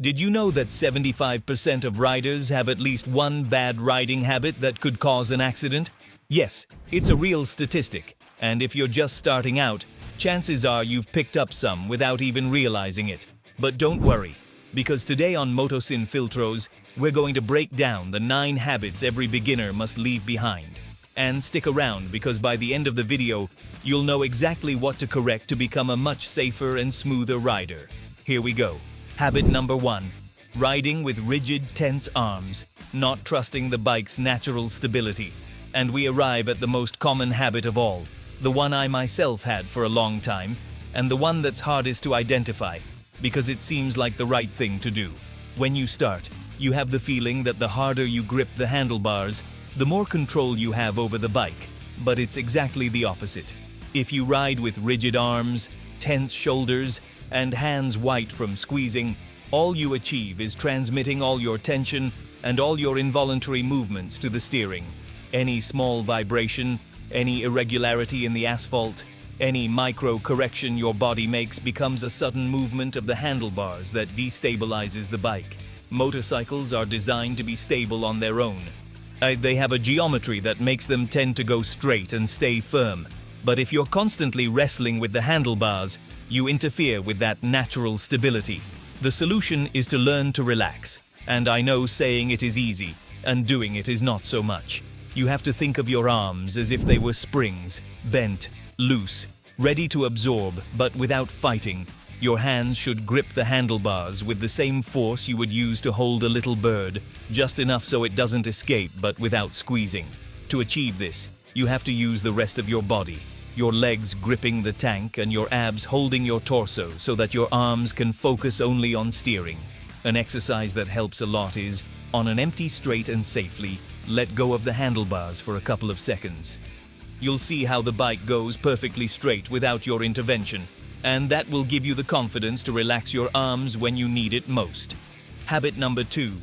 Did you know that 75% of riders have at least one bad riding habit that could cause an accident? Yes, it's a real statistic, and if you're just starting out, chances are you've picked up some without even realizing it. But don't worry, because today on Motosin Filtros, we're going to break down the 9 habits every beginner must leave behind. And stick around, because by the end of the video, you'll know exactly what to correct to become a much safer and smoother rider. Here we go. Habit number 1. Riding with rigid, tense arms, not trusting the bike's natural stability. And we arrive at the most common habit of all, the one I myself had for a long time, and the one that's hardest to identify, because it seems like the right thing to do. When you start, you have the feeling that the harder you grip the handlebars, the more control you have over the bike, but it's exactly the opposite. If you ride with rigid arms, tense shoulders, and hands white from squeezing, all you achieve is transmitting all your tension and all your involuntary movements to the steering. Any small vibration, any irregularity in the asphalt, any micro correction your body makes becomes a sudden movement of the handlebars that destabilizes the bike. Motorcycles are designed to be stable on their own. They have a geometry that makes them tend to go straight and stay firm. But if you're constantly wrestling with the handlebars, you interfere with that natural stability. The solution is to learn to relax. And I know saying it is easy, and doing it is not so much. You have to think of your arms as if they were springs, bent, loose, ready to absorb, but without fighting. Your hands should grip the handlebars with the same force you would use to hold a little bird, just enough so it doesn't escape, but without squeezing. To achieve this, you have to use the rest of your body. Your legs gripping the tank and your abs holding your torso so that your arms can focus only on steering. An exercise that helps a lot is, on an empty straight and safely, let go of the handlebars for a couple of seconds. You'll see how the bike goes perfectly straight without your intervention, and that will give you the confidence to relax your arms when you need it most. Habit number 2.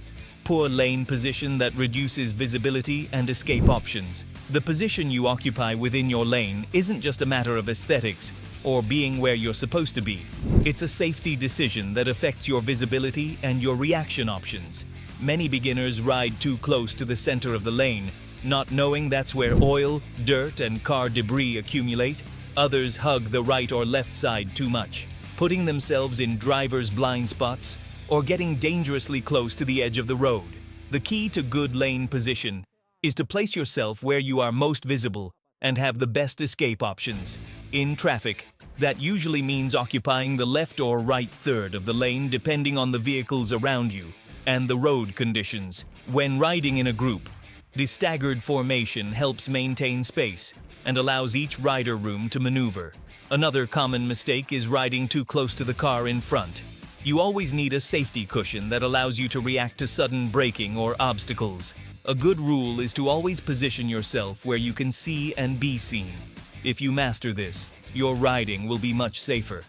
Poor lane position that reduces visibility and escape options. The position you occupy within your lane isn't just a matter of aesthetics or being where you're supposed to be. It's a safety decision that affects your visibility and your reaction options. Many beginners ride too close to the center of the lane, not knowing that's where oil, dirt, and car debris accumulate. Others hug the right or left side too much, putting themselves in driver's blind spots or getting dangerously close to the edge of the road. The key to good lane position is to place yourself where you are most visible and have the best escape options. In traffic, that usually means occupying the left or right third of the lane depending on the vehicles around you and the road conditions. When riding in a group, the staggered formation helps maintain space and allows each rider room to maneuver. Another common mistake is riding too close to the car in front. You always need a safety cushion that allows you to react to sudden braking or obstacles. A good rule is to always position yourself where you can see and be seen. If you master this, your riding will be much safer.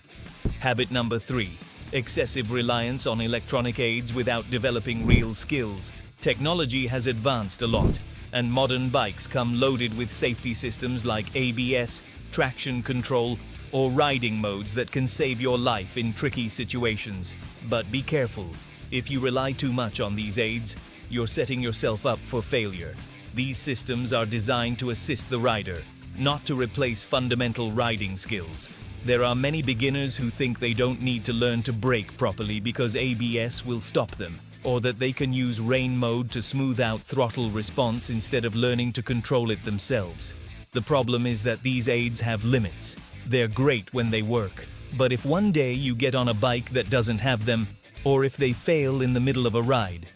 Habit number 3. Excessive reliance on electronic aids without developing real skills. Technology has advanced a lot, and modern bikes come loaded with safety systems like ABS, traction control, or riding modes that can save your life in tricky situations. But be careful. If you rely too much on these aids, you're setting yourself up for failure. These systems are designed to assist the rider, not to replace fundamental riding skills. There are many beginners who think they don't need to learn to brake properly because ABS will stop them, or that they can use rain mode to smooth out throttle response instead of learning to control it themselves. The problem is that these aids have limits. They're great when they work, but if one day you get on a bike that doesn't have them, or if they fail in the middle of a ride,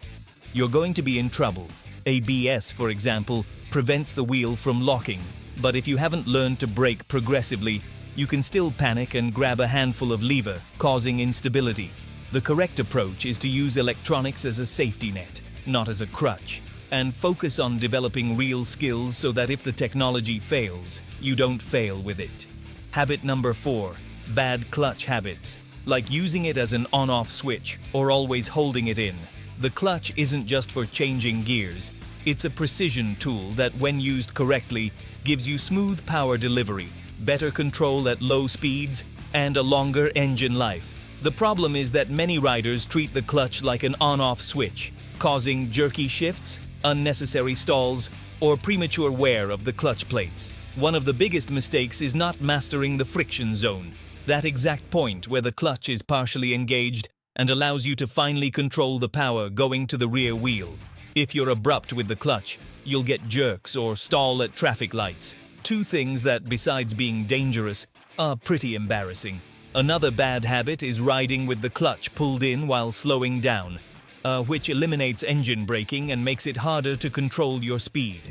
you're going to be in trouble. ABS, for example, prevents the wheel from locking, but if you haven't learned to brake progressively, you can still panic and grab a handful of lever, causing instability. The correct approach is to use electronics as a safety net, not as a crutch, and focus on developing real skills so that if the technology fails, you don't fail with it. Habit number 4. Bad clutch habits, like using it as an on-off switch or always holding it in. The clutch isn't just for changing gears. It's a precision tool that, when used correctly, gives you smooth power delivery, better control at low speeds, and a longer engine life. The problem is that many riders treat the clutch like an on-off switch, causing jerky shifts, unnecessary stalls, or premature wear of the clutch plates. One of the biggest mistakes is not mastering the friction zone, that exact point where the clutch is partially engaged and allows you to finally control the power going to the rear wheel. If you're abrupt with the clutch, you'll get jerks or stall at traffic lights. Two things that, besides being dangerous, are pretty embarrassing. Another bad habit is riding with the clutch pulled in while slowing down, which eliminates engine braking and makes it harder to control your speed.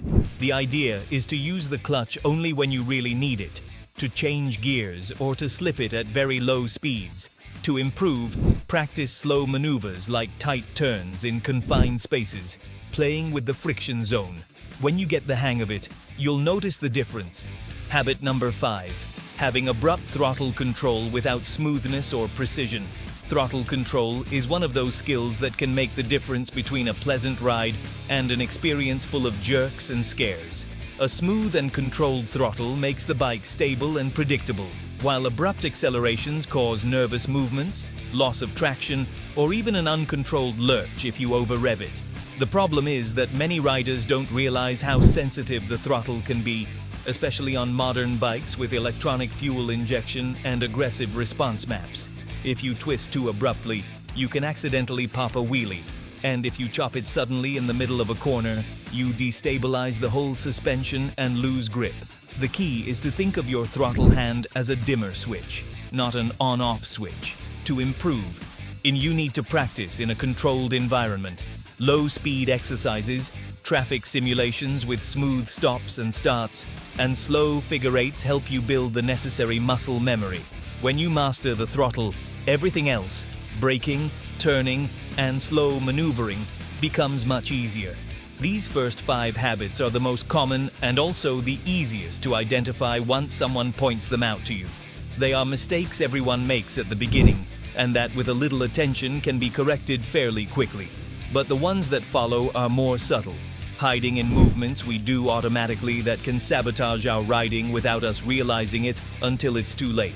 The idea is to use the clutch only when you really need it, to change gears or to slip it at very low speeds. To improve, practice slow maneuvers like tight turns in confined spaces, playing with the friction zone. When you get the hang of it, you'll notice the difference. Habit number 5. Having abrupt throttle control without smoothness or precision. Throttle control is one of those skills that can make the difference between a pleasant ride and an experience full of jerks and scares. A smooth and controlled throttle makes the bike stable and predictable, while abrupt accelerations cause nervous movements, loss of traction, or even an uncontrolled lurch if you over-rev it. The problem is that many riders don't realize how sensitive the throttle can be, especially on modern bikes with electronic fuel injection and aggressive response maps. If you twist too abruptly, you can accidentally pop a wheelie, and if you chop it suddenly in the middle of a corner, you destabilize the whole suspension and lose grip. The key is to think of your throttle hand as a dimmer switch, not an on-off switch. To improve, you need to practice in a controlled environment. Low-speed exercises, traffic simulations with smooth stops and starts, and slow figure eights help you build the necessary muscle memory. When you master the throttle, everything else, braking, turning, and slow maneuvering, becomes much easier. These first 5 habits are the most common and also the easiest to identify once someone points them out to you. They are mistakes everyone makes at the beginning, and that with a little attention can be corrected fairly quickly. But the ones that follow are more subtle, hiding in movements we do automatically that can sabotage our riding without us realizing it until it's too late.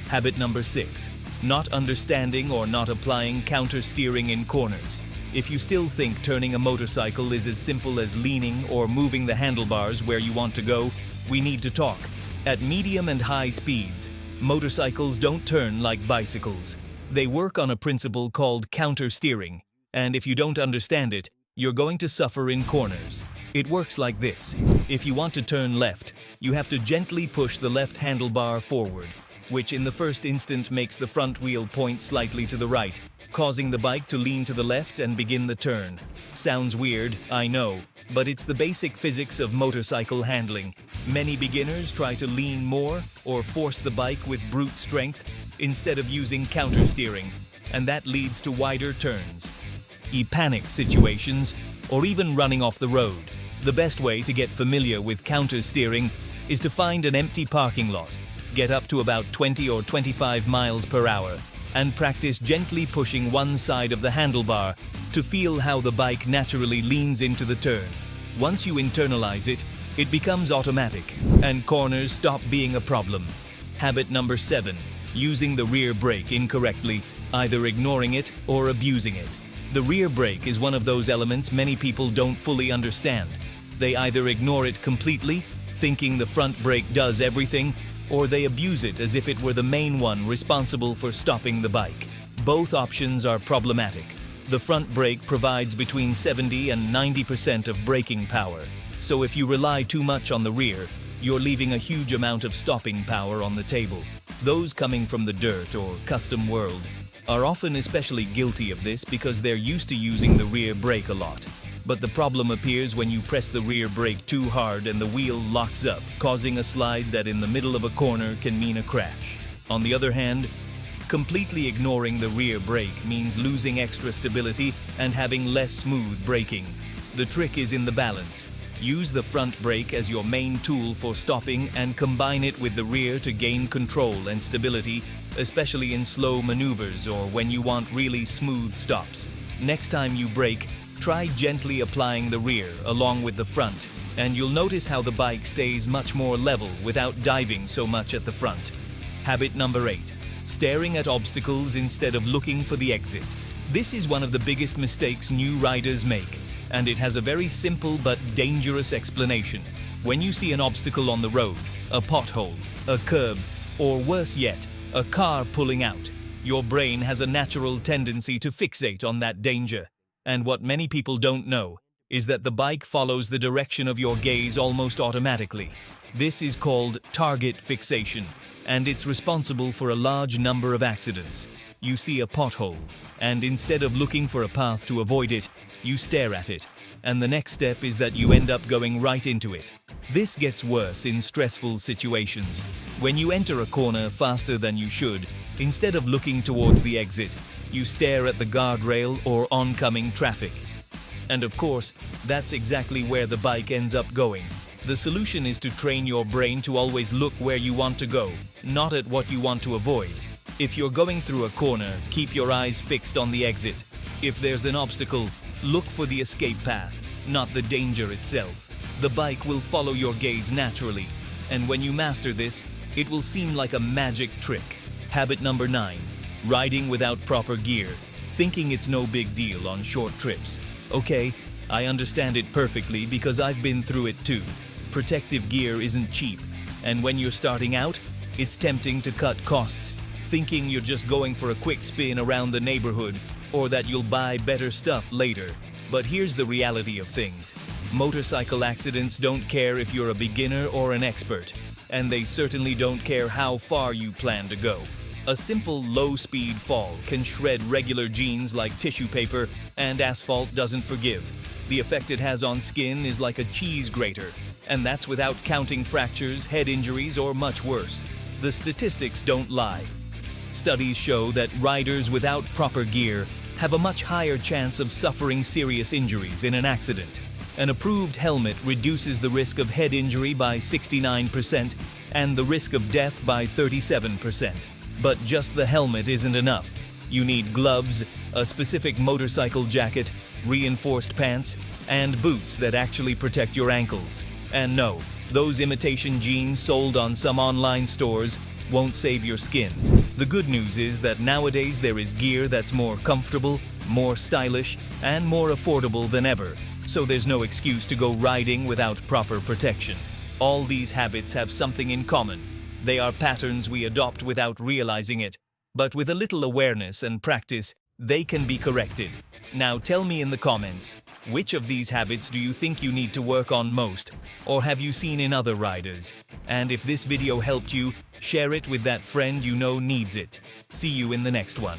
Habit number 6. Not understanding or not applying counter-steering in corners. If you still think turning a motorcycle is as simple as leaning or moving the handlebars where you want to go, we need to talk. At medium and high speeds, motorcycles don't turn like bicycles. They work on a principle called counter-steering, and if you don't understand it, you're going to suffer in corners. It works like this. If you want to turn left, you have to gently push the left handlebar forward, which in the first instant makes the front wheel point slightly to the right, causing the bike to lean to the left and begin the turn. Sounds weird, I know, but it's the basic physics of motorcycle handling. Many beginners try to lean more or force the bike with brute strength instead of using counter-steering, and that leads to wider turns, panic situations, or even running off the road. The best way to get familiar with counter-steering is to find an empty parking lot, get up to about 20 or 25 miles per hour, and practice gently pushing one side of the handlebar to feel how the bike naturally leans into the turn. Once you internalize it, it becomes automatic, and corners stop being a problem. Habit number 7. Using the rear brake incorrectly, either ignoring it or abusing it. The rear brake is one of those elements many people don't fully understand. They either ignore it completely, thinking the front brake does everything, or they abuse it as if it were the main one responsible for stopping the bike. Both options are problematic. The front brake provides between 70 and 90% of braking power, so if you rely too much on the rear, you're leaving a huge amount of stopping power on the table. Those coming from the dirt or custom world are often especially guilty of this because they're used to using the rear brake a lot. But the problem appears when you press the rear brake too hard and the wheel locks up, causing a slide that in the middle of a corner can mean a crash. On the other hand, completely ignoring the rear brake means losing extra stability and having less smooth braking. The trick is in the balance. Use the front brake as your main tool for stopping and combine it with the rear to gain control and stability, especially in slow maneuvers or when you want really smooth stops. Next time you brake, try gently applying the rear along with the front, and you'll notice how the bike stays much more level without diving so much at the front. Habit number 8. staring at obstacles instead of looking for the exit. This is one of the biggest mistakes new riders make, and it has a very simple but dangerous explanation. When you see an obstacle on the road, a pothole, a curb, or worse yet, a car pulling out, your brain has a natural tendency to fixate on that danger. And what many people don't know is that the bike follows the direction of your gaze almost automatically. This is called target fixation, and it's responsible for a large number of accidents. You see a pothole, and instead of looking for a path to avoid it, you stare at it, and the next step is that you end up going right into it. This gets worse in stressful situations. When you enter a corner faster than you should, instead of looking towards the exit, you stare at the guardrail or oncoming traffic. And of course, that's exactly where the bike ends up going. The solution is to train your brain to always look where you want to go, not at what you want to avoid. If you're going through a corner, keep your eyes fixed on the exit. If there's an obstacle, look for the escape path, not the danger itself. The bike will follow your gaze naturally, and when you master this, it will seem like a magic trick. Habit number 9. Riding without proper gear, thinking it's no big deal on short trips. Okay, I understand it perfectly because I've been through it too. Protective gear isn't cheap, and when you're starting out, it's tempting to cut costs, thinking you're just going for a quick spin around the neighborhood or that you'll buy better stuff later. But here's the reality of things. Motorcycle accidents don't care if you're a beginner or an expert, and they certainly don't care how far you plan to go. A simple low-speed fall can shred regular jeans like tissue paper, and asphalt doesn't forgive. The effect it has on skin is like a cheese grater, and that's without counting fractures, head injuries, or much worse. The statistics don't lie. Studies show that riders without proper gear have a much higher chance of suffering serious injuries in an accident. An approved helmet reduces the risk of head injury by 69% and the risk of death by 37%. But just the helmet isn't enough. You need gloves, a specific motorcycle jacket, reinforced pants, and boots that actually protect your ankles. And no, those imitation jeans sold on some online stores won't save your skin. The good news is that nowadays there is gear that's more comfortable, more stylish, and more affordable than ever, so there's no excuse to go riding without proper protection. All these habits have something in common. They are patterns we adopt without realizing it, but with a little awareness and practice, they can be corrected. Now tell me in the comments, which of these habits do you think you need to work on most, or have you seen in other riders? And if this video helped you, share it with that friend you know needs it. See you in the next one.